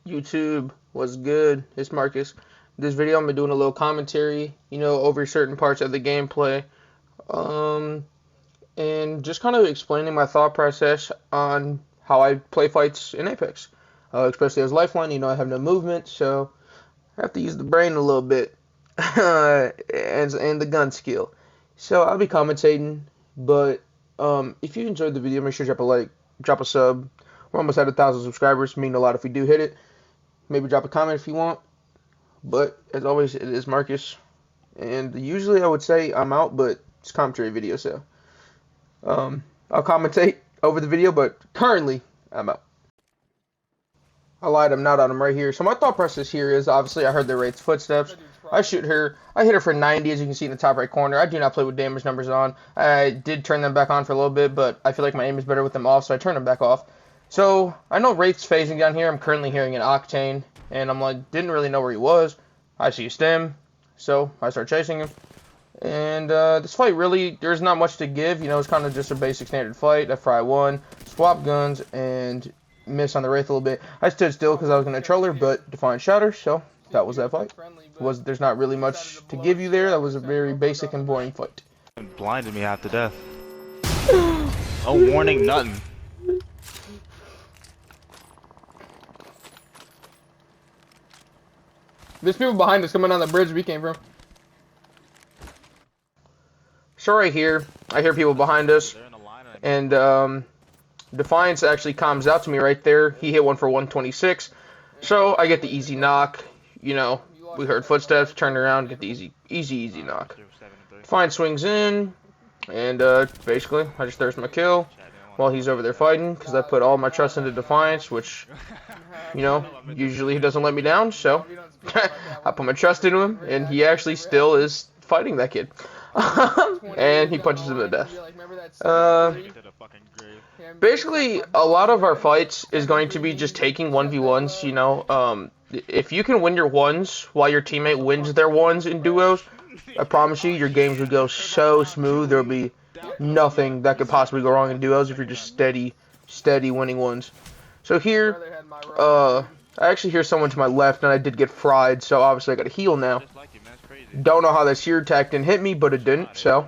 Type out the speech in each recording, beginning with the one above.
YouTube, what's good? It's Marcus. This video I'm gonna be doing a little commentary, over certain parts of the gameplay, um, and just kind of explaining my thought process on how I play fights in Apex, especially as Lifeline. I have no movement, so I have to use the brain a little bit, and the gun skill. So I'll be commentating, but if you enjoyed the video, make sure to drop a like, drop a sub. We're almost at 1,000 subscribers. Mean a lot if we do hit it. Maybe drop a comment if you want. But as always, it is Marcus. And usually I would say I'm out, but it's a commentary video, so I'll commentate over the video, but currently I'm out. I lied, I'm not on him right here. So my thought process here is, obviously I heard the Wraith's footsteps. I shoot her. I hit her for 90, as you can see in the top right corner. I do not play with damage numbers on. I did turn them back on for a little bit, but I feel like my aim is better with them off, so I turned them back off. So I know Wraith's phasing down here. I'm currently hearing an Octane, and I'm like, didn't really know where he was. I see a stem, so I start chasing him. And this fight really, there's not much to give. It's kind of just a basic standard fight. I fry one, swap guns, and miss on the Wraith a little bit. I stood still because I was going to troll her, but Defiant shot her, so that was that fight. There's not really much to give you there. That was a very basic and boring fight. Blinded me half to death. No warning, nothing. There's people behind us coming down the bridge we came from. So right here, I hear people behind us, and Defiance actually comes out to me right there. He hit one for 126, so I get the easy knock. We heard footsteps, turned around, get the easy knock. Defiance swings in, and basically I just thirst my kill while he's over there fighting, because I put all my trust into Defiance, which, usually he doesn't let me down, so I put my trust into him, and he actually still is fighting that kid. And he punches him to death. Basically, a lot of our fights is going to be just taking 1v1s, if you can win your ones while your teammate wins their ones in duos, I promise you, your games will go so smooth. There'll be nothing that could possibly go wrong in duos if you're just steady winning ones. So here, I actually hear someone to my left, and I did get fried, so obviously I got to heal now. Don't know how that sheer attack didn't hit me, but it didn't, so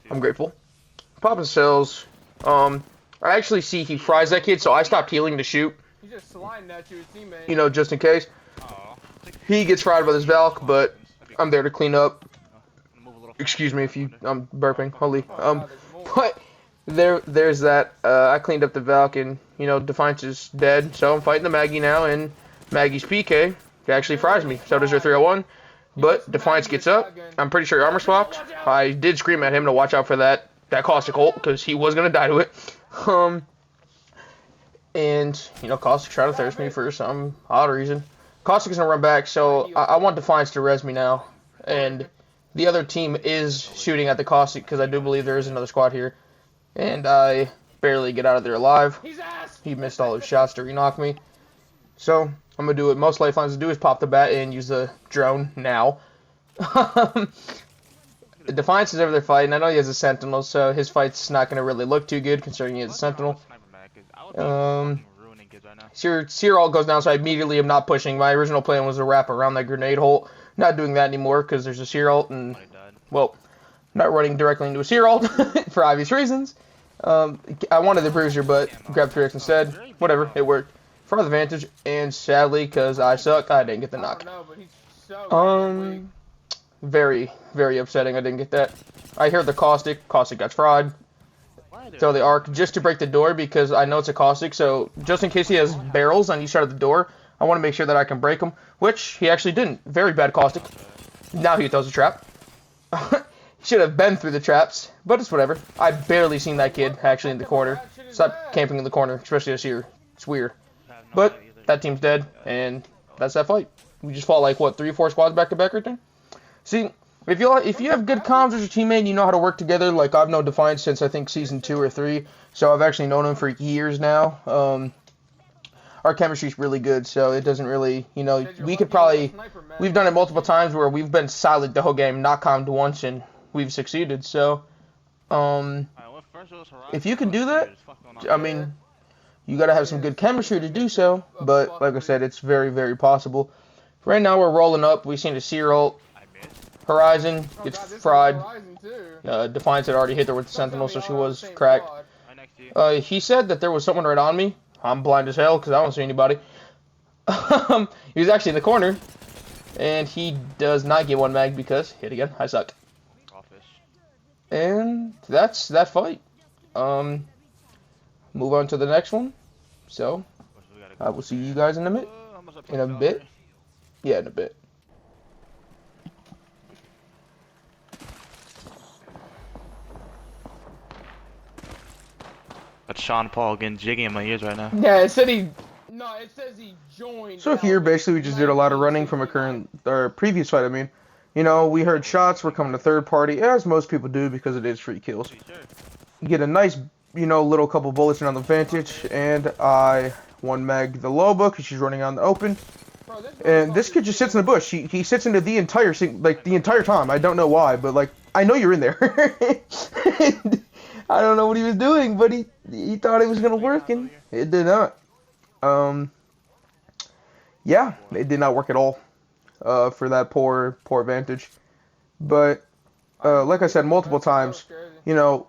I'm grateful. Popping cells. I actually see he fries that kid, so I stopped healing to shoot. He just sliding at you, his teammate. Just in case. He gets fried by this Valk, but I'm there to clean up. Excuse me if I'm burping. Holy. But there's that. I cleaned up the Valk, and Defiance is dead, so I'm fighting the Maggie now, and Maggie's PK actually fries me. So does her 301. But Defiance gets up. I'm pretty sure armor swapped. I did scream at him to watch out for that caustic ult, because he was gonna die to it. And Caustic tried to thirst me for some odd reason. Caustic's gonna run back, so I want Defiance to res me now. And the other team is shooting at the Caustic, because I do believe there is another squad here. And I barely get out of there alive. He missed all his shots to re-knock me. So I'm gonna do what most Lifelines do, is pop the bat and use the drone now. Defiance is over there fighting. I know he has a Sentinel, so his fight's not gonna really look too good considering he has a Sentinel. Seer ult goes down, so I immediately am not pushing. My original plan was to wrap around that grenade hole. Not doing that anymore because there's a Seer ult, and well, not running directly into a Seer ult for obvious reasons. I wanted the bruiser, but grabbed 3x instead. Whatever, it worked for the advantage, and sadly, because I suck, I didn't get the knock. Very, very upsetting. I didn't get that. I heard the Caustic. Caustic got fried. Throw the arc just to break the door, because I know it's a Caustic, so just in case he has barrels on each side of the door, I want to make sure that I can break him, which he actually didn't. Very bad Caustic. Now he throws a trap. He should have been through the traps, but it's whatever. I barely seen that kid actually in the corner. Stop camping in the corner, especially this year. It's weird. But that team's dead, and that's that fight. We just fought like, what, 3 or 4 squads back to back right there? See, if you have good comms with your teammate and you know how to work together, like I've known Defiance since I think season 2 or 3, so I've actually known him for years now. Our chemistry's really good, so it doesn't really, we've done it multiple times where we've been silent the whole game, not commed once, and we've succeeded. So, if you can do that, I mean, You gotta have some good chemistry to do so, but like I said, it's very, very possible. Right now we're rolling up. We've seen a Seer ult. Horizon gets fried. Defiance had already hit her with the Sentinel, so she was cracked. He said that there was someone right on me. I'm blind as hell because I don't see anybody. He was actually in the corner, and he does not get one mag because, hit again, I suck. And that's that fight. Move on to the next one. So, I will see you guys in a bit. In a bit. Yeah, in a bit. That's Sean Paul getting jiggy in my ears right now. Yeah, it said he... No, it says he joined. So here, basically, we just did a lot of running from a current, or previous fight, I mean. You know, we heard shots, we're coming to third party, as most people do, because it is free kills. You get a nice, you know, little couple bullets in on the Vantage, and I one mag the Loba, because she's running out in the open. And this kid just sits in the bush. He sits into the entire time. I don't know why, but, like, I know you're in there. I don't know what he was doing, but he thought it was going to work, and it did not. Yeah, it did not work at all for that poor Vantage. But, like I said multiple times, you know,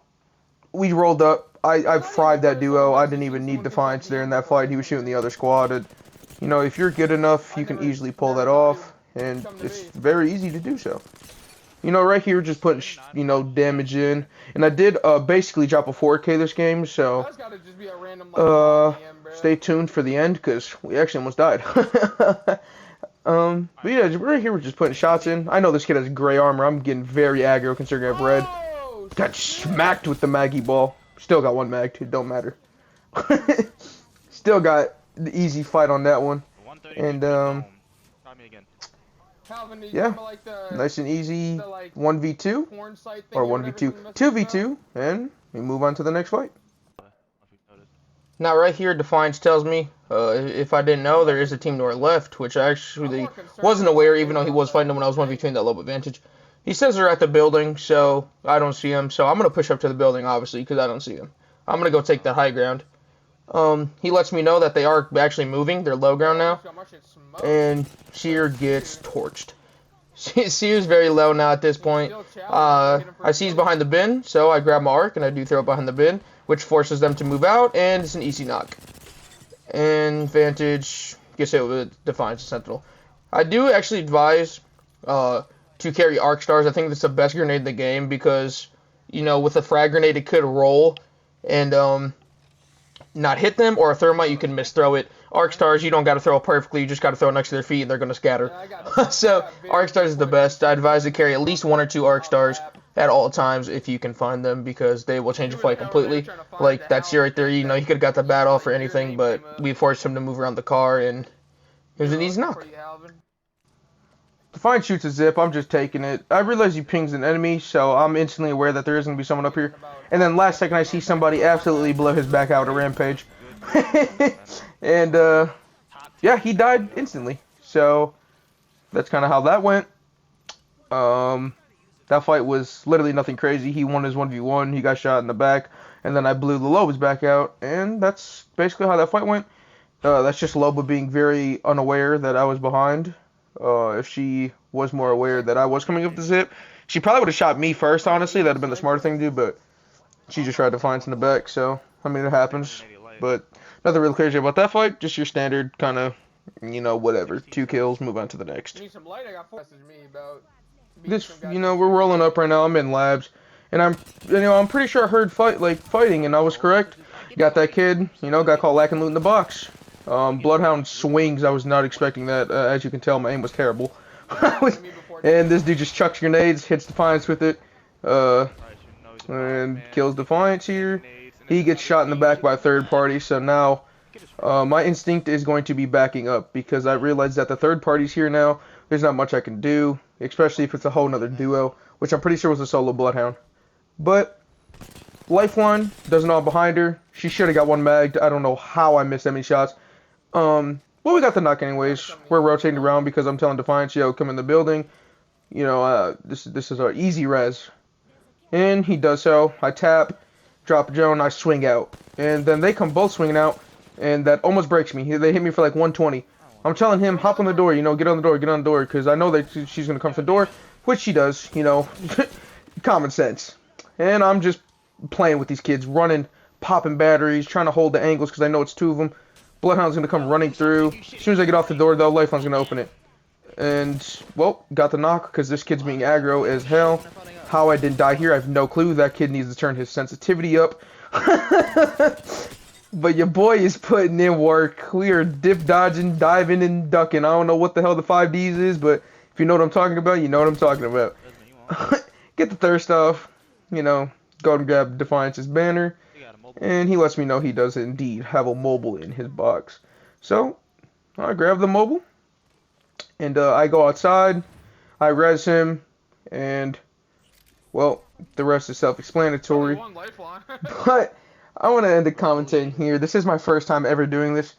we rolled up. I fried that duo. I didn't even need Defiance there in that fight. He was shooting the other squad. And, you know, if you're good enough, you can easily pull that off, and it's very easy to do so. You know, right here, just putting, you know, damage in. And I did basically drop a 4K this game, so stay tuned for the end, because we actually almost died. But yeah, right here, we're just putting shots in. I know this kid has gray armor. I'm getting very aggro considering I have red. Got smacked with the Maggie ball. Still got one mag, too. Don't matter. Still got the easy fight on that one. And, yeah, nice and easy 1v2, or 1v2, 2v2, and we move on to the next fight. Now right here, Defiance tells me, if I didn't know, there is a team to our left, which I actually wasn't aware, even though he was fighting them when I was 1v2 that low advantage. He says they're at the building, so I don't see him, so I'm going to push up to the building, obviously, because I don't see him. I'm going to go take that high ground. He lets me know that they are actually moving. They're low ground now. And Seer gets torched. Seer's very low now at this point. I see he's behind the bin, so I grab my arc and I do throw it behind the bin, which forces them to move out, and it's an easy knock. And Vantage gets hit with Defiance Sentinel. I do actually advise to carry arc stars. I think that's the best grenade in the game because, you know, with a frag grenade it could roll and not hit them, or a thermite you can misthrow it. Arc stars, you don't got to throw it perfectly, you just got to throw it next to their feet and they're going to scatter. So arc stars is the best. I advise to carry at least 1 or 2 arc stars at all times if you can find them, because they will change the fight completely. Like that Seer right there, you know, he could have got the bat off or anything, but we forced him to move around the car and it was an easy knock. Defiance shoots a zip, I'm just taking it. I realize he pings an enemy, so I'm instantly aware that there is going to be someone up here. And then last second I see somebody absolutely blow his back out a rampage. And, yeah, he died instantly. So, that's kind of how that went. That fight was literally nothing crazy. He won his 1v1, he got shot in the back, and then I blew the Loba's back out, and that's basically how that fight went. That's just Loba being very unaware that I was behind. If she was more aware that I was coming up the zip, she probably would have shot me first, honestly. That would have been the smarter thing to do, but she just tried to find in the back, so, I mean, it happens. But nothing really crazy about that fight, just your standard kind of, you know, whatever. 2 kills, move on to the next. This, you know, we're rolling up right now. I'm in labs, and I'm pretty sure I heard fighting, and I was correct. Got that kid, you know, got caught lacking loot in the box. Bloodhound swings. I was not expecting that. As you can tell, my aim was terrible. And this dude just chucks grenades, hits Defiance with it, and kills Defiance here. He gets shot in the back by a third party, so now my instinct is going to be backing up, because I realize that the third party's here now. There's not much I can do, especially if it's a whole nother duo, which I'm pretty sure was a solo Bloodhound. But Lifeline doesn't know I'm behind her. She should have got one magged. I don't know how I missed that many shots. Well, we got the knock anyways. We're rotating around because I'm telling Defiance, yo, come in the building. You know, this is our easy res. And he does so. I tap, drop a drone, I swing out. And then they come both swinging out. and that almost breaks me. They hit me for like 120. I'm telling him, hop on the door, get on the door, get on the door, because I know that she's going to come to the door, which she does, common sense. And I'm just playing with these kids, running, popping batteries, trying to hold the angles because I know it's two of them. Bloodhound's going to come running through. As soon as I get off the door, though, Lifeline's going to open it. And, well, got the knock because this kid's being aggro as hell. How I didn't die here, I have no clue. That kid needs to turn his sensitivity up. But your boy is putting in work. We are dip dodging, diving, and ducking. I don't know what the hell the 5Ds is, but if you know what I'm talking about, you know what I'm talking about. Get the thirst off, go and grab Defiance's banner, and he lets me know he does indeed have a mobile in his box. So, I grab the mobile, and I go outside, I res him, and, well, the rest is self-explanatory. But I want to end the commenting here. This is my first time ever doing this.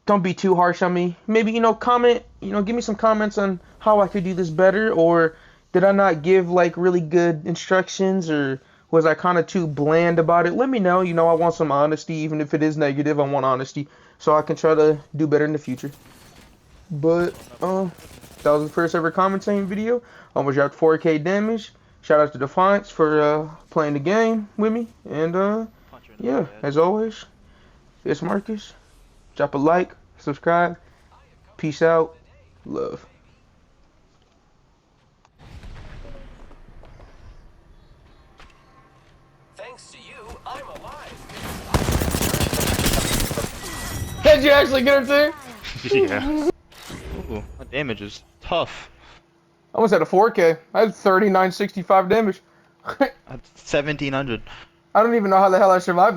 Don't be too harsh on me. Maybe, comment, give me some comments on how I could do this better, or did I not give, like, really good instructions, or was I kind of too bland about it? Let me know. I want some honesty, even if it is negative. I want honesty, so I can try to do better in the future. But, that was the first ever commentating video. Almost dropped 4K damage. Shout out to Defiance for playing the game with me. And, yeah, as always, it's Marcus. Drop a like, subscribe. Peace out. Love. Thanks to you, I'm alive. Did you actually get him there? Yeah. Ooh, that damage is tough. I almost had a 4K. I had 3965 damage. That's 1700. I don't even know how the hell I survived.